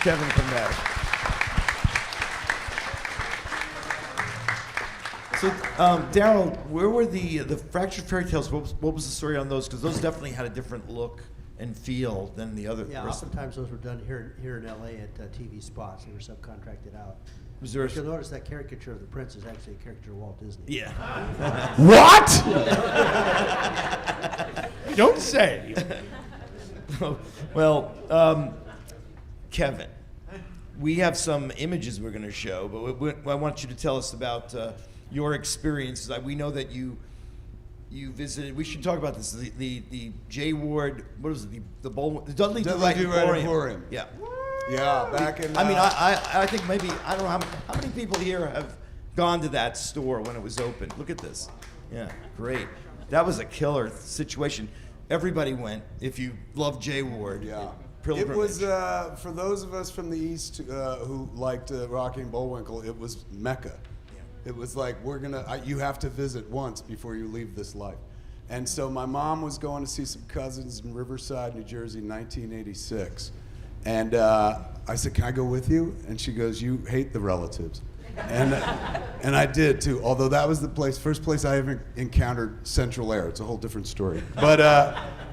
Kevin come back. So, Daryl, where were the Fractured Fairy Tales? What was the story on those? Because those definitely had a different look and feel than the other. Yeah, oftentimes those were done here in LA at TV spots. They were subcontracted out. Was there? You'll notice that caricature of the prince is actually a caricature of Walt Disney. Yeah. What? You don't say. Well, Kevin, we have some images we're going to show, but I want you to tell us about your experiences. We know that you visited. We should talk about this. The J. Ward. What was it? The Dudley Do Right Emporium. Yeah. Yeah, back in. I mean, I think maybe I don't know how many people here have gone to that store when it was open. Look at this. Yeah, great. That was a killer situation. Everybody went. If you love J. Ward. Yeah. Pilgrimage. It was for those of us from the East who liked Rocky and Bullwinkle. It was Mecca. It was like you have to visit once before you leave this life. And so my mom was going to see some cousins in Riverside, New Jersey, in 1986. And I said, "Can I go with you?" And she goes, "You hate the relatives." And I did too. Although that was the first place I ever encountered Central Air. It's a whole different story.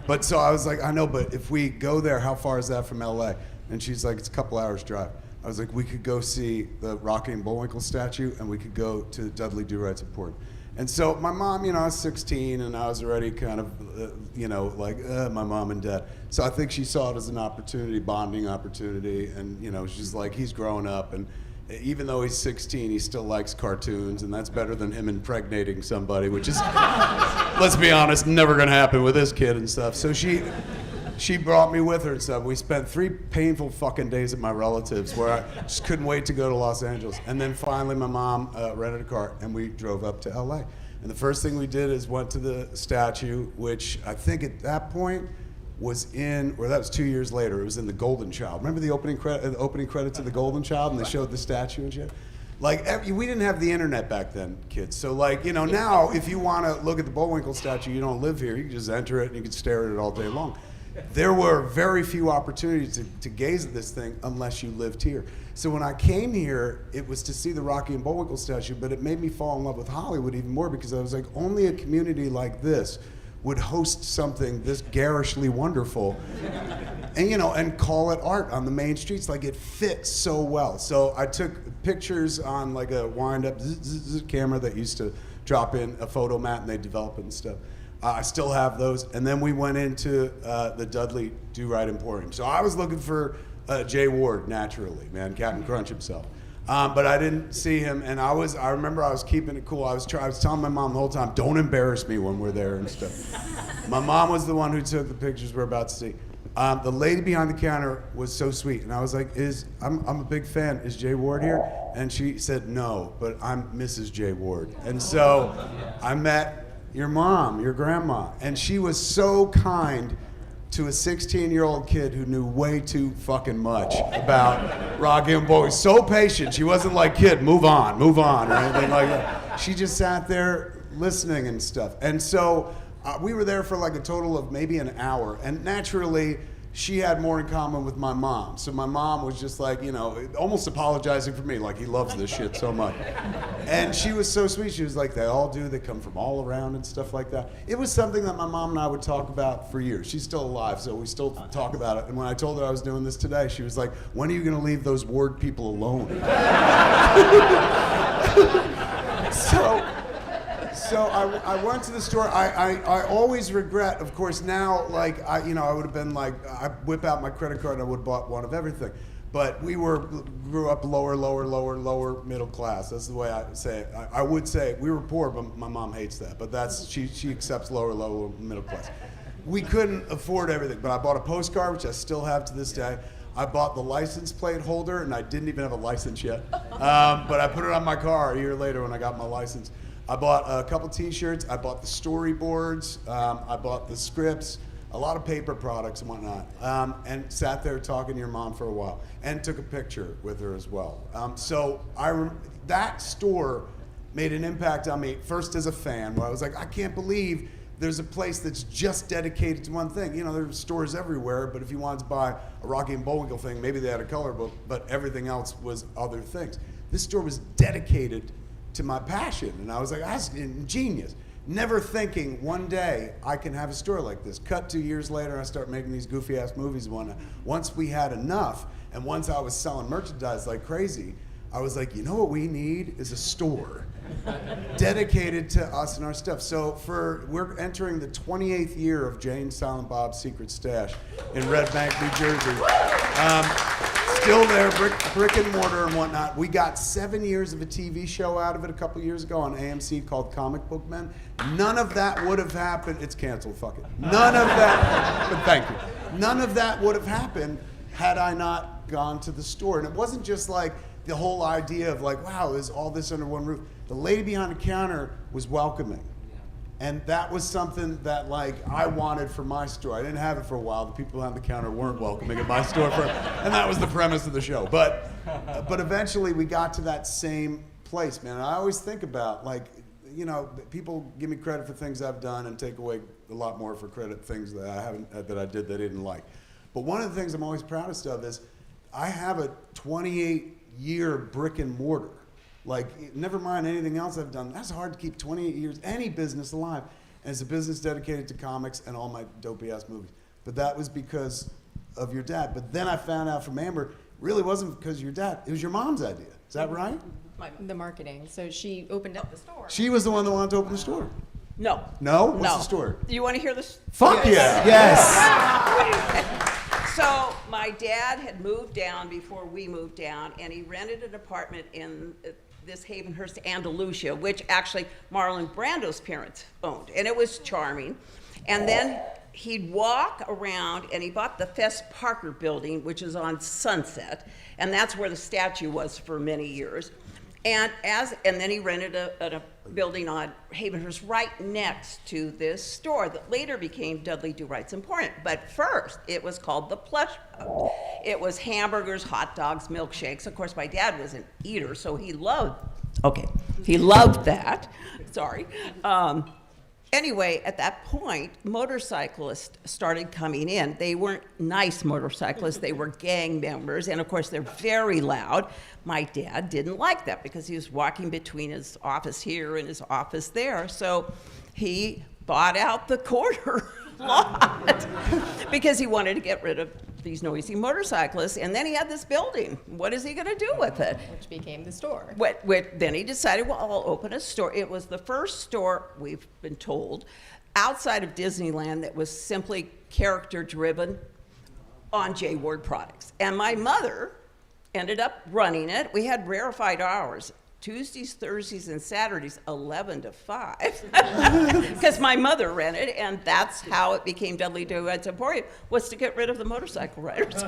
But so I was like, I know, but if we go there, how far is that from LA? And she's like, it's a couple hours drive. I was like, we could go see the Rocky and Bullwinkle statue, and we could go to Dudley Do Right's Emporium. And so my mom, I was 16, and I was already kind of, my mom and dad. So I think she saw it as an opportunity, bonding opportunity, and she's like, he's growing up, and even though he's 16, he still likes cartoons, and that's better than him impregnating somebody, which is, let's be honest, never gonna happen with this kid and stuff. So she brought me with her and stuff. We spent 3 painful fucking days at my relatives where I just couldn't wait to go to Los Angeles. And then finally my mom rented a car and we drove up to LA. And the first thing we did is went to the statue, which I think at that point was that was 2 years later, it was in the Golden Child. Remember the opening credits of the Golden Child, and they showed the statue and shit? Like, we didn't have the internet back then, kids. So now if you want to look at the Bullwinkle statue, you don't live here, you can just enter it and you can stare at it all day long. There were very few opportunities to gaze at this thing unless you lived here. So when I came here, it was to see the Rocky and Bullwinkle statue, but it made me fall in love with Hollywood even more, because I was like, only a community like this would host something this garishly wonderful and call it art on the main streets. Like, it fits so well. So I took pictures on like a wind-up camera that used to drop in a photo mat and they develop it and stuff. I still have those. And then we went into the Dudley Do Right Emporium. So I was looking for J. Ward, naturally, man, Captain Crunch himself. But I didn't see him, and I remember I was keeping it cool. I was telling my mom the whole time, don't embarrass me when we're there and stuff. My mom was the one who took the pictures we're about to see. The lady behind the counter was so sweet, and I was like, I'm a big fan. Is J. Ward here? And she said, no, but I'm Mrs. J. Ward. And so I met your mom, your grandma, and she was so kind to a 16-year-old kid who knew way too fucking much about Rocky and Bullwinkle. So patient. She wasn't like, kid, move on, or anything like that. She just sat there listening and stuff. And so we were there for like a total of maybe an hour. And naturally, she had more in common with my mom. So my mom was just like, almost apologizing for me, like, he loves this shit so much. And she was so sweet. She was like, they all do. They come from all around and stuff like that. It was something that my mom and I would talk about for years. She's still alive, so we still talk about it. And when I told her I was doing this today, she was like, when are you going to leave those Ward people alone? So I went to the store. I always regret, of course, now, like, I would have been like, I whip out my credit card and I would have bought one of everything. But we grew up lower middle class. That's the way I say it. I would say we were poor, but my mom hates that. But she accepts lower middle class. We couldn't afford everything, but I bought a postcard, which I still have to this day. I bought the license plate holder, and I didn't even have a license yet. But I put it on my car a year later when I got my license. I bought a couple t-shirts, I bought the storyboards, I bought the scripts, a lot of paper products and whatnot, and sat there talking to your mom for a while, and took a picture with her as well. So that store made an impact on me, first as a fan, where I was like, I can't believe there's a place that's just dedicated to one thing. You know, there's stores everywhere, but if you wanted to buy a Rocky and Bullwinkle thing, maybe they had a color book, but everything else was other things. This store was dedicated to my passion, and I was like, that's ingenious. Never thinking one day I can have a store like this. Cut 2 years later, I start making these goofy ass movies. Once we had enough, and once I was selling merchandise like crazy, I was like, you know what we need is a store dedicated to us and our stuff. So we're entering the 28th year of Jane Silent Bob's Secret Stash in Red Bank, New Jersey. Still there, brick and mortar and whatnot. We got 7 years of a TV show out of it a couple years ago on AMC called Comic Book Men. None of that would have happened. It's canceled, fuck it. None of that, but thank you. None of that would have happened had I not gone to the store. And it wasn't just like the whole idea of like, wow, is all this under one roof? The lady behind the counter was welcoming. And that was something that like I wanted for my store. I didn't have it for a while. The people behind the counter weren't welcoming at my store, and that was the premise of the show. But eventually we got to that same place, man. And I always think about like, you know, people give me credit for things I've done and take away a lot more for credit things that I haven't, that I did that I didn't like. But one of the things I'm always proudest of is I have a 28-year brick and mortar. Like, never mind anything else I've done. That's hard to keep 28 years, any business alive. And it's a business dedicated to comics and all my dopey-ass movies. But that was because of your dad. But then I found out from Amber, it really wasn't because of your dad. It was your mom's idea. Is that right? The marketing. So she opened up the store. She was the one that wanted to open the store. No. No? What's No. the story? Do you want to hear this? Fuck yeah. Yes. So my dad had moved down before we moved down, and he rented an apartment in this Havenhurst, Andalusia, which actually Marlon Brando's parents owned, and it was charming. And then he'd walk around, and he bought the Fess Parker building, which is on Sunset, and that's where the statue was for many years. And then he rented a building on Havenhurst right next to this store that later became Dudley Do Right's Emporium. But first, it was called the Plush Pub. It was hamburgers, hot dogs, milkshakes. Of course, my dad was an eater, so he loved that. Sorry. Anyway, at that point, motorcyclists started coming in. They weren't nice motorcyclists, they were gang members, and of course they're very loud. My dad didn't like that because he was walking between his office here and his office there, so he bought out the corner lot because he wanted to get rid of these noisy motorcyclists, and then he had this building. What is he gonna do with it? Which became the store. Then he decided, well, I'll open a store. It was the first store, we've been told, outside of Disneyland that was simply character-driven on J. Ward products. And my mother ended up running it. We had rarefied hours. Tuesdays, Thursdays, and Saturdays, 11 to 5, because my mother ran it, and that's how it became Dudley Do Right's Emporium, was to get rid of the motorcycle riders.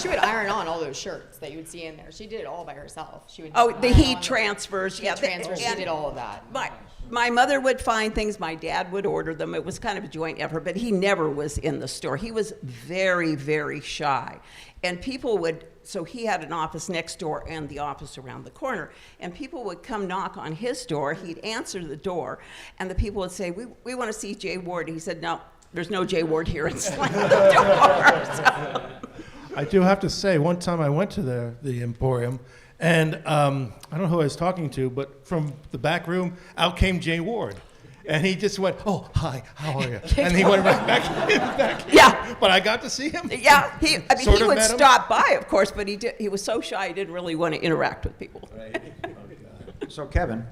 She would iron on all those shirts that you would see in there. She did it all by herself. She would Oh, the iron heat on transfers, yeah. transfers. She and did all of that. My mother would find things, my dad would order them. It was kind of a joint effort, but he never was in the store. He was very, very shy. And people would, so he had an office next door and the office around the corner. And people would come knock on his door. He'd answer the door, and the people would say, we want to see Jay Ward. He said, no, there's no Jay Ward here, and slammed the door. So. I do have to say, one time I went to the Emporium, and I don't know who I was talking to, but from the back room, out came Jay Ward. And he just went, oh, hi, how are you? And he went right back. Yeah. But I got to see him. Yeah, he Sort of would met him. stop by, of course, but he was so shy he didn't really want to interact with people. So Kevin,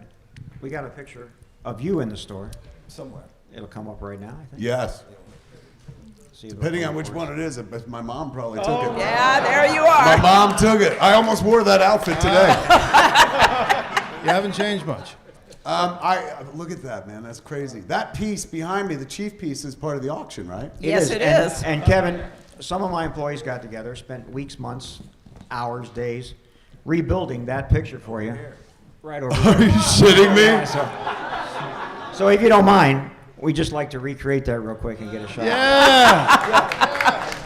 we got a picture of you in the store. Somewhere. It'll come up right now, I think. Yes. See if Depending it'll on come which up one for it is, but my mom probably took it. Yeah, there you My are. mom took it. I almost wore that outfit today. You haven't changed much. I look at that, man. That's crazy. That piece behind me, the chief piece, is part of the auction, right? Yes, it and, is. And Kevin, some of my employees got together, spent weeks, months, hours, days, rebuilding that picture for you. Right over Are there. you shitting me? Yeah, so if you don't mind, we just like to recreate that real quick and get a shot. Yeah.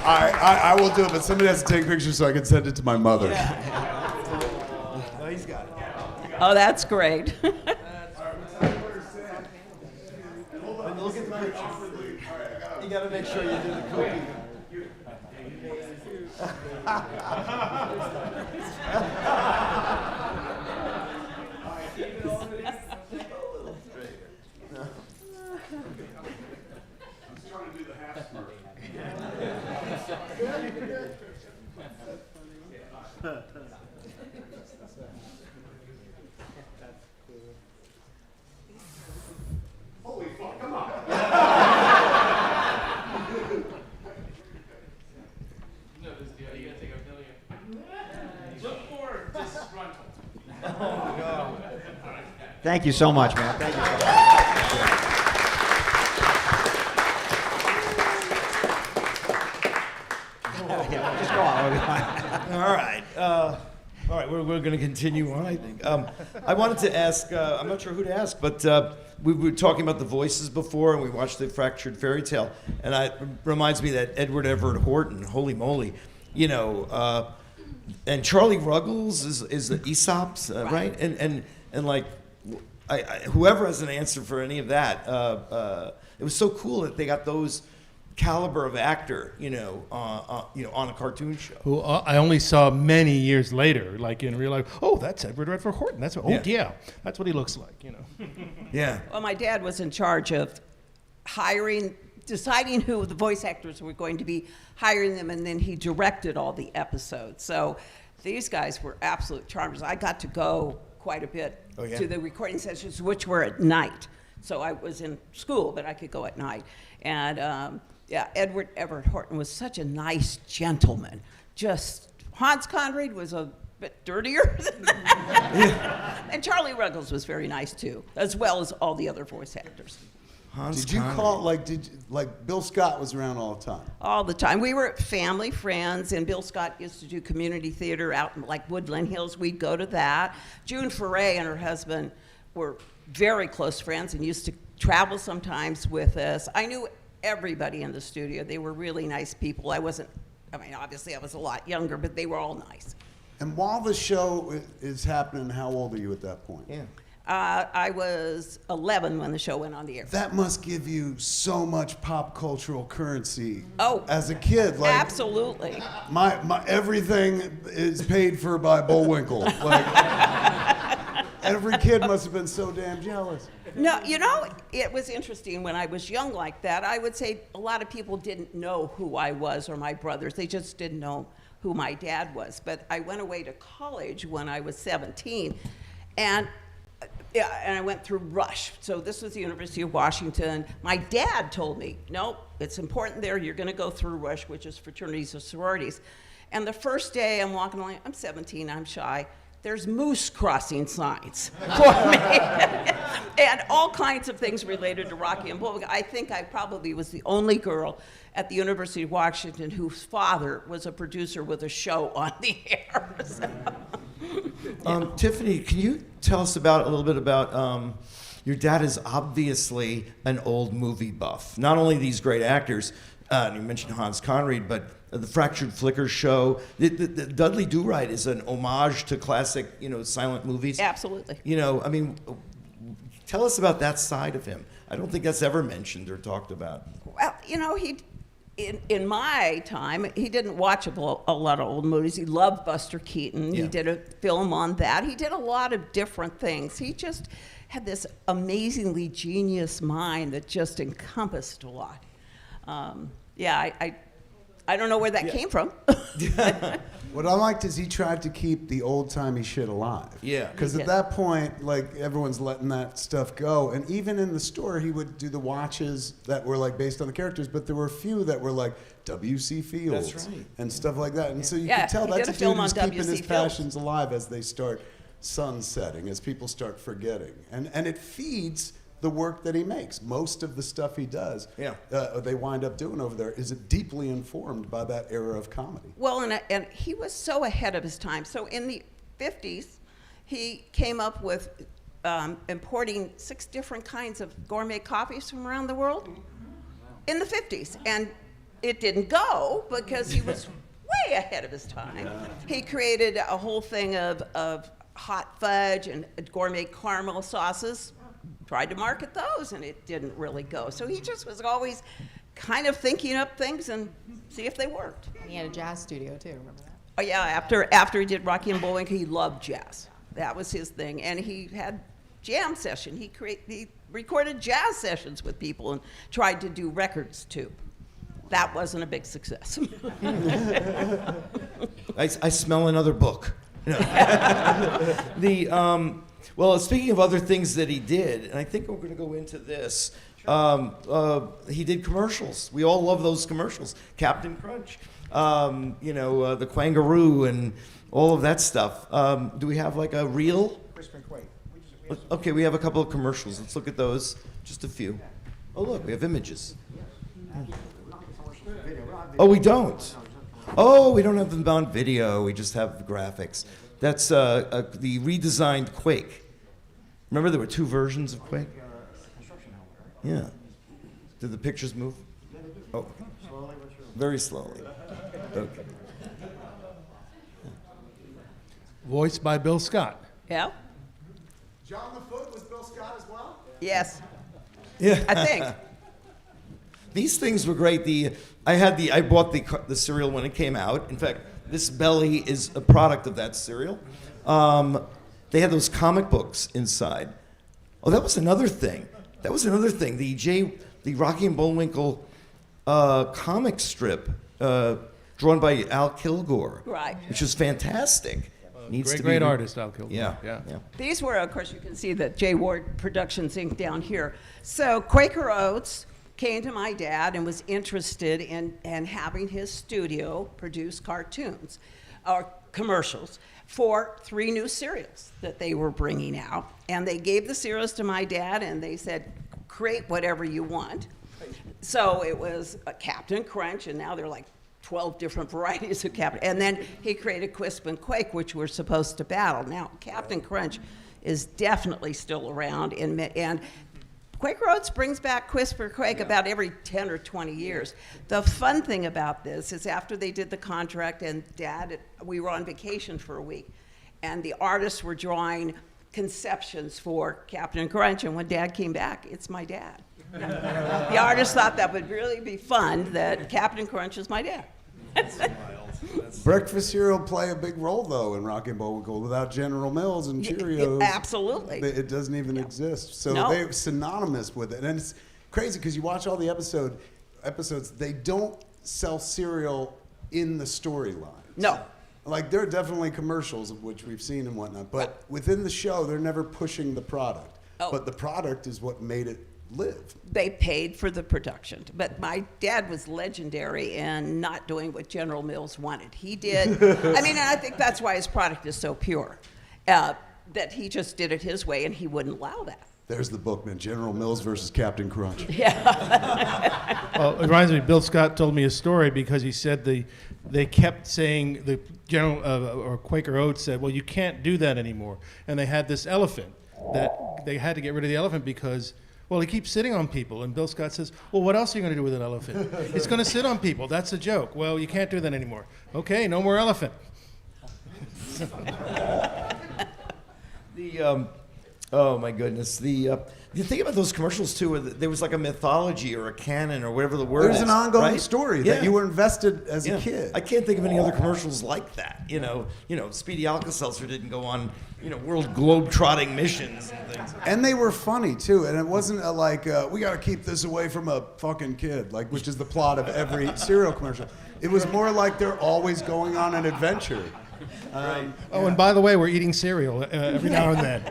I will do it, but somebody has to take pictures so I can send it to my mother. No, he's got it. Oh, that's great. And look at the picture. You gotta make sure you do the cookie. Thank you so much, man. Thank you so much. Just go on. We'll be fine. All right, we're going to continue on, I think. I wanted to ask, I'm not sure who to ask, but we were talking about the voices before, and we watched the Fractured Fairy Tale, and it reminds me that Edward Everett Horton, holy moly, you know, and Charlie Ruggles is the Aesop's, right? And like, whoever has an answer for any of that, it was so cool that they got those caliber of actor, you know, on a cartoon show. Who I only saw many years later, like in real life. Oh, that's Edward Redford Horton. That's yeah, that's what he looks like, you know. Yeah. Well, my dad was in charge of deciding who the voice actors were going to be, hiring them, and then he directed all the episodes. So these guys were absolute charmers. I got to go quite a bit to the recording sessions, which were at night. So I was in school, but I could go at night. And yeah, Edward Everett Horton was such a nice gentleman. Just Hans Conried was a bit dirtier than that. And Charlie Ruggles was very nice too, as well as all the other voice actors. Did you call, like Bill Scott was around all the time? All the time. We were family friends, and Bill Scott used to do community theater out in like Woodland Hills. We'd go to that. June Foray and her husband were very close friends and used to travel sometimes with us. I knew everybody in the studio. They were really nice people. Obviously I was a lot younger, but they were all nice. And while the show is happening, how old are you at that point? Yeah. I was 11 when the show went on the air. That must give you so much pop cultural currency. Oh, as a kid, like absolutely. My everything is paid for by Bullwinkle. Like every kid must have been so damn jealous. No, you know, it was interesting when I was young like that. I would say a lot of people didn't know who I was or my brothers. They just didn't know who my dad was. But I went away to college when I was 17, and I went through Rush. So this was the University of Washington. My dad told me, no, it's important there. You're going to go through Rush, which is fraternities or sororities. And the first day I'm walking along, I'm 17, I'm shy. There's moose crossing signs for me. And all kinds of things related to Rocky and Bullwinkle. I think I probably was the only girl at the University of Washington whose father was a producer with a show on the air. Tiffany, can you tell us a little bit about your dad is obviously an old movie buff. Not only these great actors, you mentioned Hans Conried, but the Fractured Flicker show. The Dudley Do-Right is an homage to classic, silent movies. Absolutely. Tell us about that side of him. I don't think that's ever mentioned or talked about. Well, in my time, he didn't watch a lot of old movies. He loved Buster Keaton. Yeah. He did a film on that. He did a lot of different things. He just had this amazingly genius mind that just encompassed a lot. I don't know where that came from. What I liked is he tried to keep the old-timey shit alive. Yeah. Because at that point, like, everyone's letting that stuff go. And even in the store, he would do the watches that were, like, based on the characters, but there were a few that were, like, W.C. Fields. That's right. And stuff like that. And so you Yeah, could tell he that's did a a film dude who's on keeping his W.C. Fields. passions alive as they start sunsetting, as people start forgetting. And it feeds the work that he makes. Most of the stuff he does, they wind up doing over there, is deeply informed by that era of comedy. Well, and he was so ahead of his time. So in the 50s, he came up with importing 6 different kinds of gourmet coffees from around the world in the 50s. And it didn't go because he was way ahead of his time. He created a whole thing of hot fudge and gourmet caramel sauces, tried to market those, and it didn't really go. So he just was always kind of thinking up things and see if they worked. And he had a jazz studio too, remember that? Oh yeah, after he did Rocky and Bullwinkle, he loved jazz. That was his thing, and he had jam session. He recorded jazz sessions with people and tried to do records too. That wasn't a big success. I smell another book. Well, speaking of other things that he did, and I think we're going to go into this. He did commercials. We all love those commercials. Captain Crunch, the Quangaroo, and all of that stuff. Do we have like a reel? Okay, we have a couple of commercials. Let's look at those. Just a few. Oh, look, we have images. Oh, we don't. Oh, we don't have them on video. We just have graphics. That's the redesigned Quake. Remember there were 2 versions of Quake? Yeah. Did the pictures move? Oh, very slowly. Okay. Voiced by Bill Scott. Yeah? John the Foot was Bill Scott as well? Yes, Yeah. I think. These things were great. I bought the cereal when it came out. In fact, this belly is a product of that cereal. They had those comic books inside. Oh, that was another thing. The Rocky and Bullwinkle comic strip drawn by Al Kilgore, Right. which is fantastic. Needs to be Great artist, Al Kilgore. Yeah. These were, of course, you can see the J. Ward Productions Inc. down here. So Quaker Oats came to my dad and was interested in having his studio produce cartoons or commercials for 3 new cereals that they were bringing out. And they gave the cereals to my dad, and they said, create whatever you want. So it was a Captain Crunch, and now they're like 12 different varieties of Captain. And then he created Quisp and Quake, which were supposed to battle. Now, Captain Crunch is definitely still around, and Quaker Oats brings back Quisp or Quake about every 10 or 20 years. The fun thing about this is after they did the contract and we were on vacation for a week, and the artists were drawing conceptions for Captain Crunch, and when Dad came back, it's my dad. The artist thought that would really be fun, that Captain Crunch is my dad. Breakfast cereal play a big role, though, in Rocky and Bullwinkle. Without General Mills and Cheerios, Absolutely. it doesn't even exist. So No. they're synonymous with it. And it's crazy because you watch all the episodes, they don't sell cereal in the storyline. No. Like, there are definitely commercials, of which we've seen and whatnot, but within the show, they're never pushing the product. Oh. But the product is what made it live. They paid for the production, but my dad was legendary in not doing what General Mills wanted. He did. I mean, and I think that's why his product is so pure, that he just did it his way, and he wouldn't allow that. There's the book, man. General Mills versus Captain Crunch. Well, it reminds me, Bill Scott told me a story because he said they kept saying, the General or Quaker Oats said, well, you can't do that anymore. And they had this elephant that they had to get rid of the elephant because, well, he keeps sitting on people. And Bill Scott says, well, what else are you going to do with an elephant? It's going to sit on people. That's a joke. Well, you can't do that anymore. Okay, no more elephant. Oh my goodness. You think about those commercials too, where there was like a mythology or a canon or whatever the word is. There's an ongoing right? story Yeah. that you were invested as Yeah. a kid. I can't think of any other commercials like that. Speedy Alka-Seltzer didn't go on, world globe-trotting missions and things. And they were funny too, and it wasn't we got to keep this away from a fucking kid, which is the plot of every cereal commercial. It was more like they're always going on an adventure. Oh, and by the way, we're eating cereal every now and then.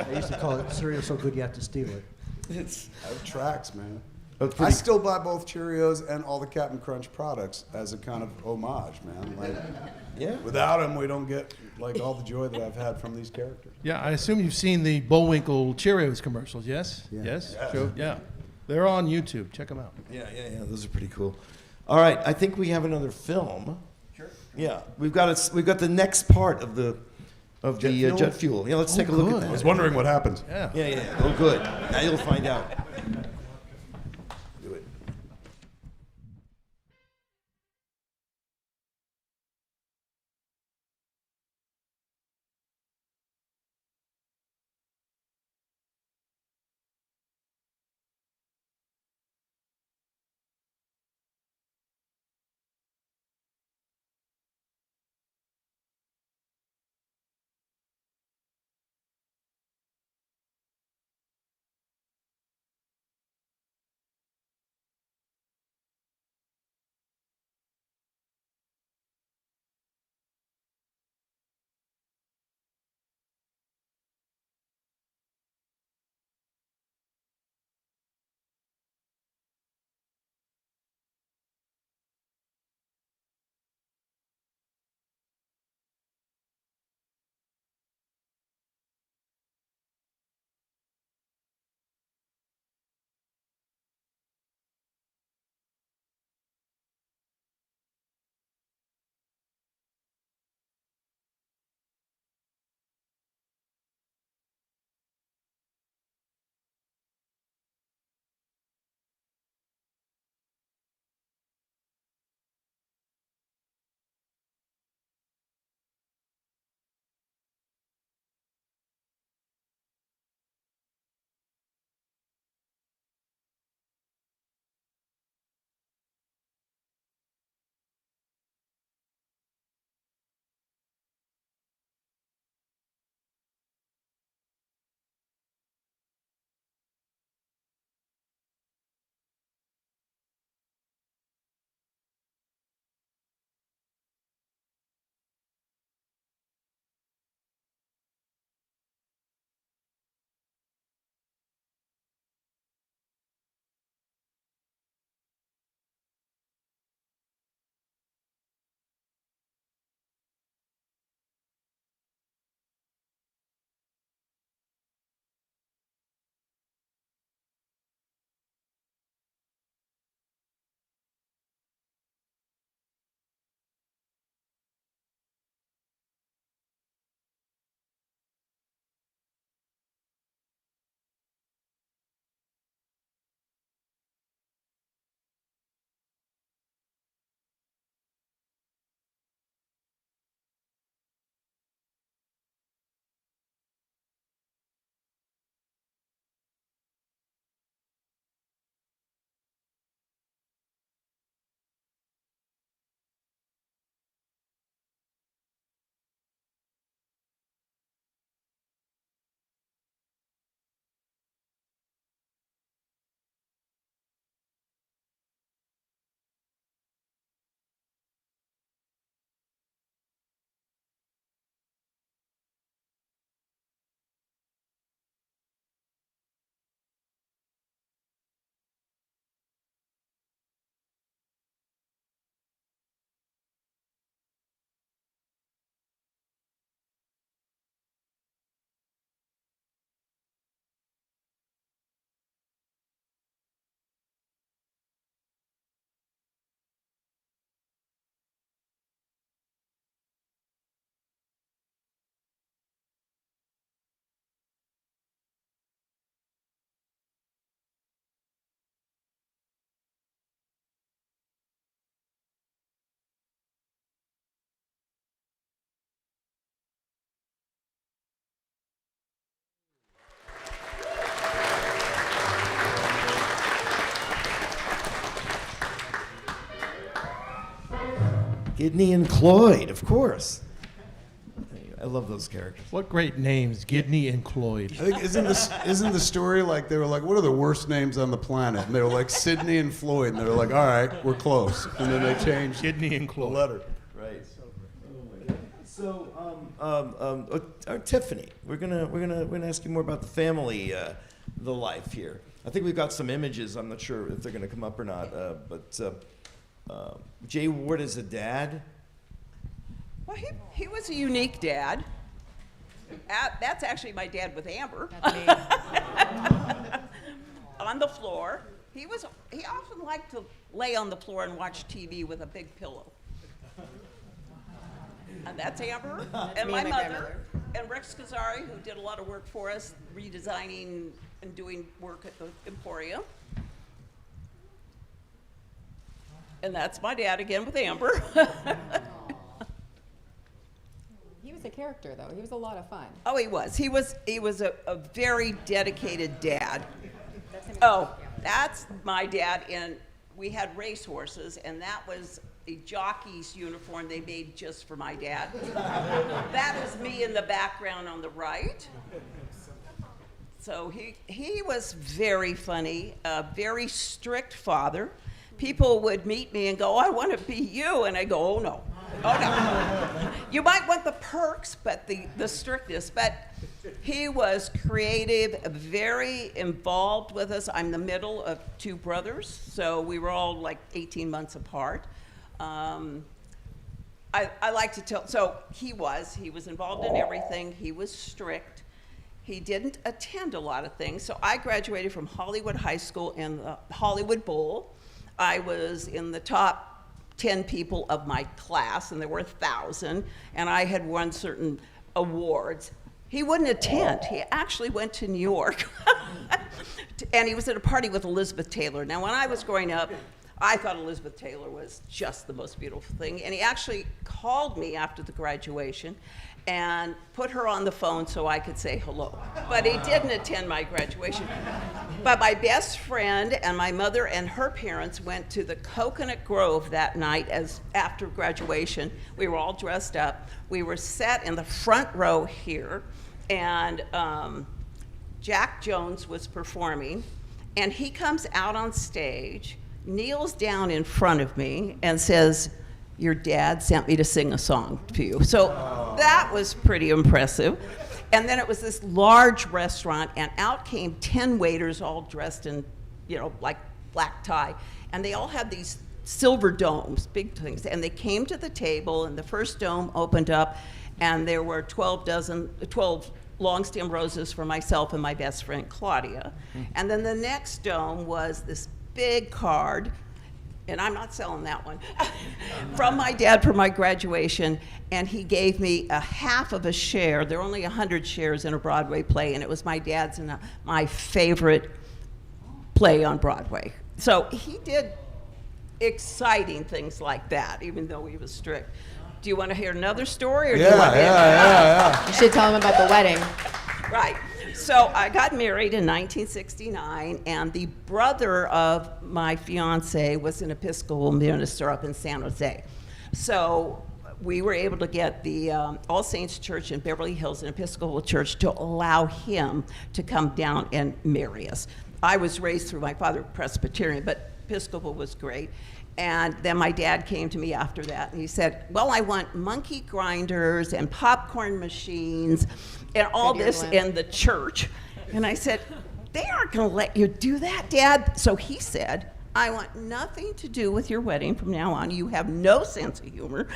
They used to call it cereal so good you have to steal it. It's It tracks, man. That's I pretty- still buy both Cheerios and all the Captain Crunch products as a kind of homage, man. yeah. Without them, we don't get all the joy that I've had from these characters. Yeah, I assume you've seen the Bullwinkle Cheerios commercials, yes? Yeah. Yes? Sure. Yeah. They're on YouTube. Check them out. Yeah. Those are pretty cool. All right, I think we have another film. Sure. Yeah, we've got the next part of the jet fuel. Yeah, let's take a look good. at that. I was wondering what happened. Yeah. Yeah. Oh, good. Now you'll find out. Gidney and Cloyd, of course. I love those characters. What great names, Gidney and Cloyd. I think isn't the story like they were like, what are the worst names on the planet? And they were like Sidney and Floyd, and they were like, all right, we're close. And then they changed Gidney and the Cloyd. letter. Right. So, Tiffany, we're gonna ask you more about the family, the life here. I think we've got some images. I'm not sure if they're gonna come up or not. But Jay Ward is a dad. Well, he was a unique dad. That's actually my dad with Amber. That's me. On the floor. He often liked to lay on the floor and watch TV with a big pillow. And that's Amber and me my and my mother grandmother. and Rick Scazzari, who did a lot of work for us, redesigning and doing work at the Emporium. And that's my dad again with Amber. He was a character, though. He was a lot of fun. Oh, he was. He was a very dedicated dad. That's him. Oh, that's my dad. And we had race horses, and that was a jockey's uniform they made just for my dad. That is me in the background on the right. So he was very funny, a very strict father. People would meet me and go, I want to be you. And I go, oh no. Oh no. You might want the perks, but the strictness. But he was creative, very involved with us. I'm the middle of two brothers, so we were all like 18 months apart. I like to tell, so he was involved in everything. He was strict. He didn't attend a lot of things. So I graduated from Hollywood High School in the Hollywood Bowl. I was in the top 10 people of my class, and there were 1,000, and I had won certain awards. He wouldn't attend. He actually went to New York, and he was at a party with Elizabeth Taylor. Now, when I was growing up, I thought Elizabeth Taylor was just the most beautiful thing, and he actually called me after the graduation and put her on the phone so I could say hello. But he didn't attend my graduation. But my best friend and my mother and her parents went to the Coconut Grove that night after graduation. We were all dressed up. We were sat in the front row here, and Jack Jones was performing, and he comes out on stage, kneels down in front of me, and says, your dad sent me to sing a song to you. So that was pretty impressive. And then it was this large restaurant, and out came 10 waiters all dressed in, like black tie. And they all had these silver domes, big things. And they came to the table, and the first dome opened up, and there were 12 long stem roses for myself and my best friend, Claudia. And then the next dome was this big card, and I'm not selling that one, from my dad for my graduation, and he gave me a half of a share. There are only 100 shares in a Broadway play, and it was my dad's and my favorite play on Broadway. So he did exciting things like that, even though he was strict. Do you want to hear another story, or do you want me to? Yeah. You should tell him about the wedding. Right. So I got married in 1969, and the brother of my fiance was an Episcopal minister up in San Jose. So we were able to get the All Saints Church in Beverly Hills, an Episcopal church, to allow him to come down and marry us. I was raised through my father Presbyterian, but Episcopal was great. And then my dad came to me after that, and he said, well, I want monkey grinders and popcorn machines and all this in the church. And I said, they aren't going to let you do that, Dad. So he said, I want nothing to do with your wedding from now on. You have no sense of humor.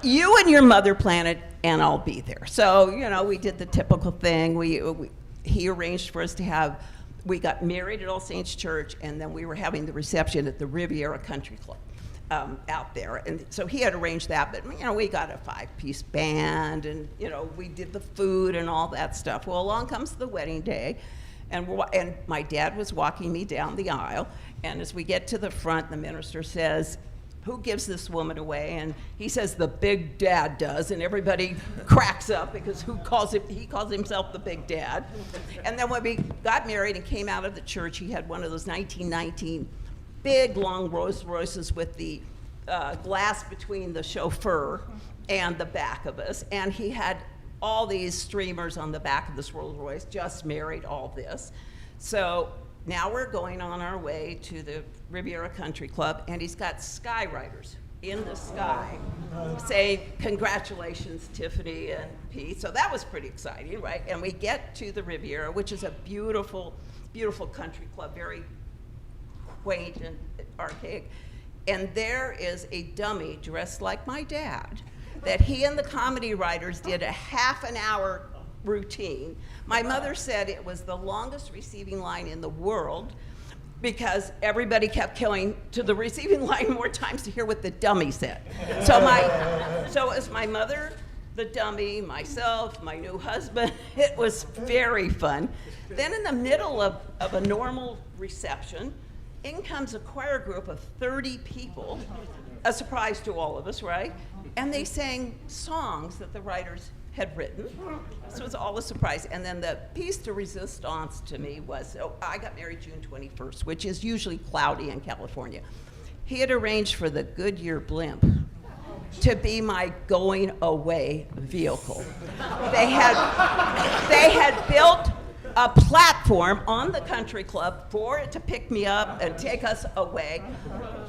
You and your mother plan it, and I'll be there. So, we did the typical thing. He arranged for us to have, we got married at All Saints Church, and then we were having the reception at the Riviera Country Club out there. And so he had arranged that, but we got a 5-piece band, and we did the food and all that stuff. Well, along comes the wedding day, and my dad was walking me down the aisle, and as we get to the front, the minister says, who gives this woman away? And he says, the big dad does, and everybody cracks up because he calls himself the big dad. And then when we got married and came out of the church, he had one of those 1919 big long Rolls Royces with the glass between the chauffeur and the back of us, and he had all these streamers on the back of this Rolls Royce, just married, all this. So now we're going on our way to the Riviera Country Club, and he's got skywriters in the sky saying, "Congratulations, Tiffany and Pete." So that was pretty exciting, right? And we get to the Riviera, which is a beautiful, beautiful country club, very quaint and archaic. And there is a dummy dressed like my dad that he and the comedy writers did a half an hour routine. My mother said it was the longest receiving line in the world because everybody kept going to the receiving line more times to hear what the dummy said. So it was my mother, the dummy, myself, my new husband. It was very fun. Then in the middle of a normal reception, in comes a choir group of 30 people, a surprise to all of us, right? And they sang songs that the writers had written. This was all a surprise. And then the piece de resistance to me was, I got married June 21st, which is usually cloudy in California. He had arranged for the Goodyear blimp to be my going away vehicle. They had built a platform on the country club for it to pick me up and take us away.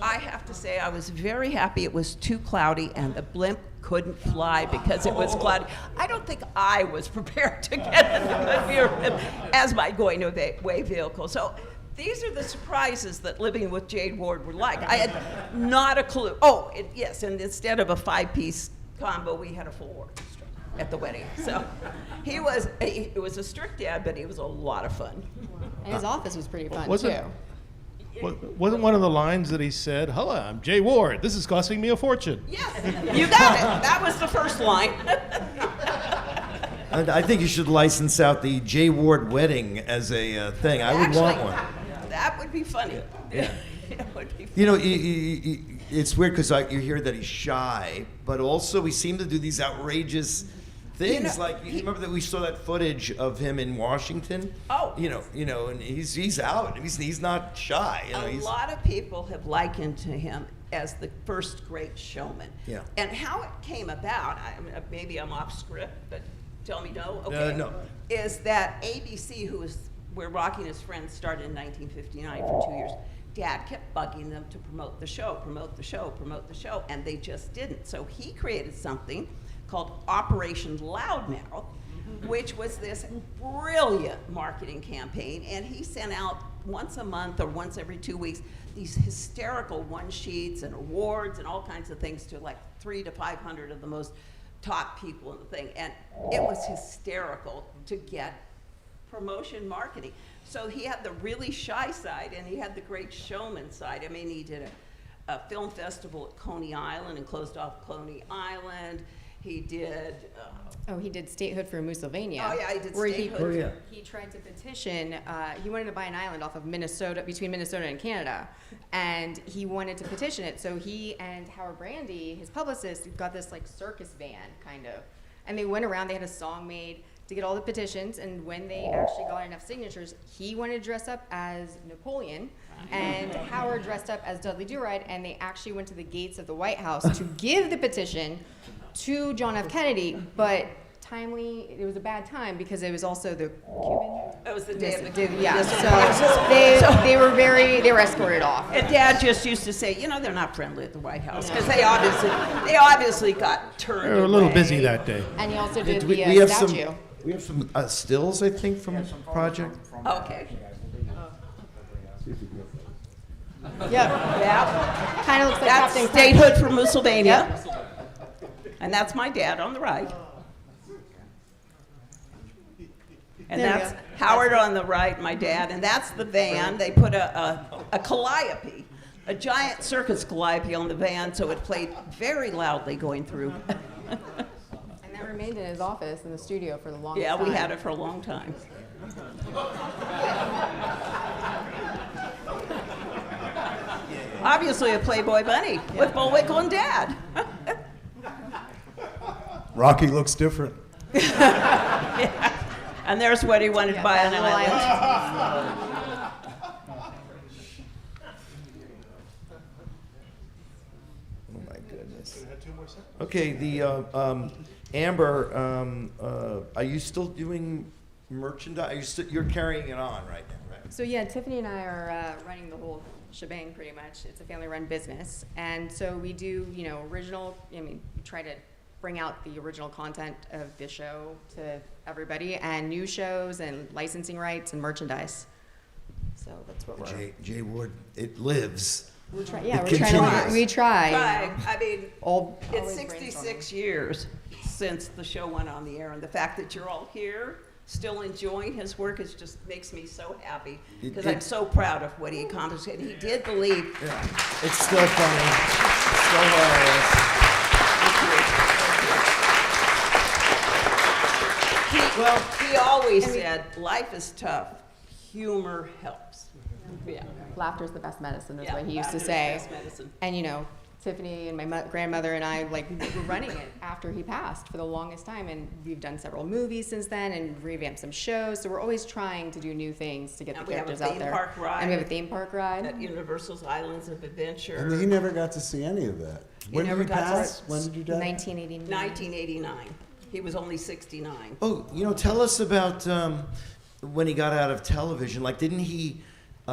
I have to say I was very happy it was too cloudy and the blimp couldn't fly because it was cloudy. I don't think I was prepared to get in the Goodyear blimp as my going away vehicle. So these are the surprises that living with Jade Ward were like. I had not a clue. Oh, yes, and instead of a 5-piece combo, we had a full orchestra at the wedding. So it was a strict dad, but he was a lot of fun. And his office was pretty fun, Wasn't- too. Wasn't one of the lines that he said, "Hello, I'm Jay Ward. This is costing me a fortune." Yes, you got it. That was the first line. And I think you should license out the J. Ward wedding as a thing. I would want Actually, one. That would be funny. Yeah. It would be You know, it's weird because you hear that he's shy, but also we seem to do these outrageous things. Like, you remember that we saw that footage of him in Washington? Oh. You know, and he's out. He's not shy. You know, A lot of people have likened to him as the first great showman. Yeah. And how it came about, maybe I'm off script, but tell me no. Okay. No. Is that ABC, where Rocky and his friends started in 1959 for 2 years, Dad kept bugging them to promote the show, and they just didn't. So he created something called Operation Loudmouth, which was this brilliant marketing campaign, and he sent out once a month or once every 2 weeks these hysterical one-sheets and awards and all kinds of things to like 300 to 500 of the most top people in the thing, and it was hysterical to get promotion marketing. So he had the really shy side and he had the great showman side. I mean, he did a film festival at Coney Island and closed off Coney Island. He did. He did statehood for Musylvania. Oh, yeah, he did where statehood. Oh, yeah. He tried to petition, he wanted to buy an island off of Minnesota, between Minnesota and Canada, and he wanted to petition it. So he and Howard Brandy, his publicist, got this like circus van, kind of, and they went around, they had a song made to get all the petitions, and when they actually got enough signatures, he wanted to dress up as Napoleon, and Howard dressed up as Dudley Do-Right, and they actually went to the gates of the White House to give the petition to John F. Kennedy, but it was a bad time because it was also the Cuban. It was the day of the Yeah, so they were escorted off. And Dad just used to say, they're not friendly at the White House because they obviously got turned. They were a little away. busy that day. And he also did we the have statue. we have some stills, I think, from Project. Okay. Yep. Yeah. Kind of looks like That's Captain Crunch. statehood for Musylvania. And that's my dad on the right. And There we that's go. Howard on the right, my dad, and that's the van. They put a calliope, a giant circus calliope on the van, so it played very loudly going through. And that remained in his office in the studio for the longest Yeah, time. we had it for a long time. Obviously a Playboy bunny with Bullwinkle and Dad. Rocky looks different. And there's what he wanted to buy on an island. Okay, Amber, are you still doing merchandise? You're carrying it on right now, right? So yeah, Tiffany and I are running the whole shebang pretty much. It's a family-run business, and so we do, original. Try to bring out the original content of the show to everybody, and new shows and licensing rights and merchandise. So that's what we're. Jay Ward, it lives. We're trying. Yeah, It we're trying continues. to. We try. Right, I mean, All, it's always 66 brainstorming. years since the show went on the air, and the fact that you're all here, still enjoying his work, is just makes me so happy, because I'm so proud of what he accomplished, and he did believe. Yeah. It's still funny. It's still hilarious. He always said, life is tough, humor helps. Yeah. Laughter's the best medicine, is Yeah, what he used to laughter's the say. best medicine. And Tiffany and my grandmother and I were running it after he passed for the longest time, and we've done several movies since then and revamped some shows. So we're always trying to do new things to get And the we have a characters out theme there. park ride. And we have a theme park ride. At Universal's Islands of Adventure, And he never got to see any of that. When did never you got to pass? see- When did you die? 1989. 1989. He was only 69. Oh, tell us about when he got out of television. Like, didn't he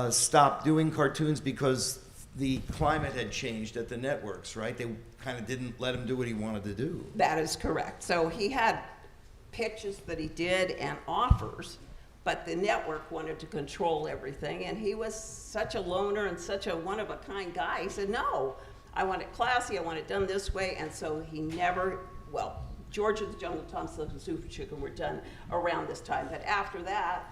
stop doing cartoons because the climate had changed at the networks, right? They kind of didn't let him do what he wanted to do. That is correct. So he had pitches that he did and offers, but the network wanted to control everything, and he was such a loner and such a one-of-a-kind guy. He said, no, I want it classy, I want it done this way, and so he never, George of the Jungle, Tom Selleck, and Super Chicken were done around this time, but after that,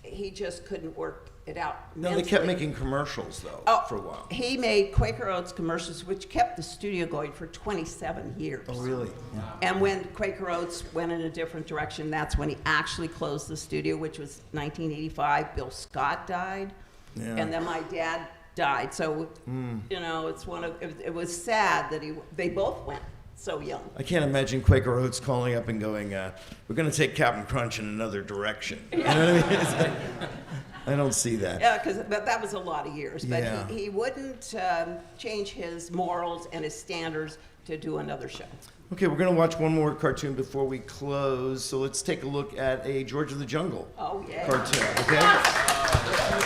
he just couldn't work it out. No, they kept mentally. making commercials, though, Oh, for a while. he made Quaker Oats commercials, which kept the studio going for 27 years. Oh, really? And when Quaker Oats went in a different direction, that's when he actually closed the studio, which was 1985. Bill Scott died, Yeah. and then my dad died. So, it's it was sad that they both went so young. I can't imagine Quaker Oats calling up and going, we're going to take Captain Crunch in another direction. You know what I mean? It's like, I don't see that. Yeah, because that was a lot of years. But Yeah. he wouldn't change his morals and his standards to do another show. Okay, we're going to watch one more cartoon before we close. So let's take a look at a George of the Jungle Oh, yeah. cartoon, okay?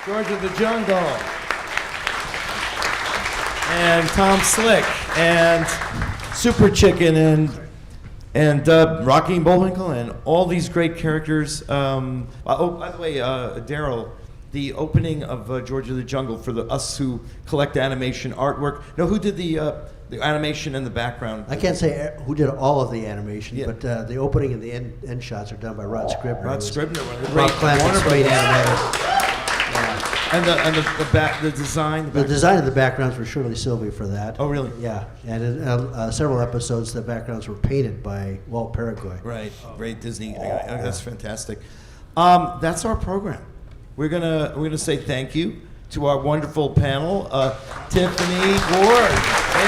George of the Jungle, and Tom Slick, and Super Chicken, and Rocky and Bullwinkle, and all these great characters. Oh, by the way, Daryl, the opening of George of the Jungle for us who collect animation artwork. No, who did the animation in the background? I can't say who did all of the animation, Yeah. but the opening and the end shots are done by Rod Scribner. Rod who was Scribner, one of the Rob great Clampet's Warner great Brothers. animator. And the design. The design of the backgrounds were Shirley Sylvie for that. Oh, really? Yeah, and in several episodes, the backgrounds were painted by Walt Paraguay. Right, great Disney. That's fantastic. That's our program. We're gonna say thank you to our wonderful panel: Tiffany Ward,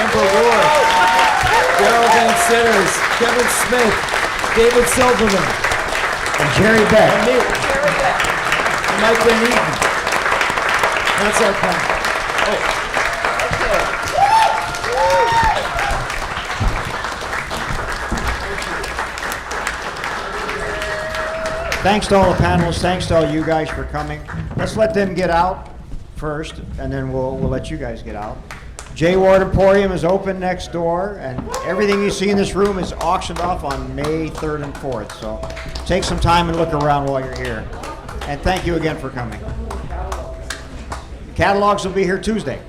Amber Ward, Daryl Van Sitters, Kevin Smith, David Silverman, And Jerry Beck. and me, and Mike Van Eaton. That's our panel. Thanks to all the panelists, thanks to all you guys for coming. Let's let them get out first, and then we'll let you guys get out. J. Ward Emporium is open next door, and everything you see in this room is auctioned off on May 3rd and 4th. So take some time and look around while you're here. And thank you again for coming. Catalogs will be here Tuesday.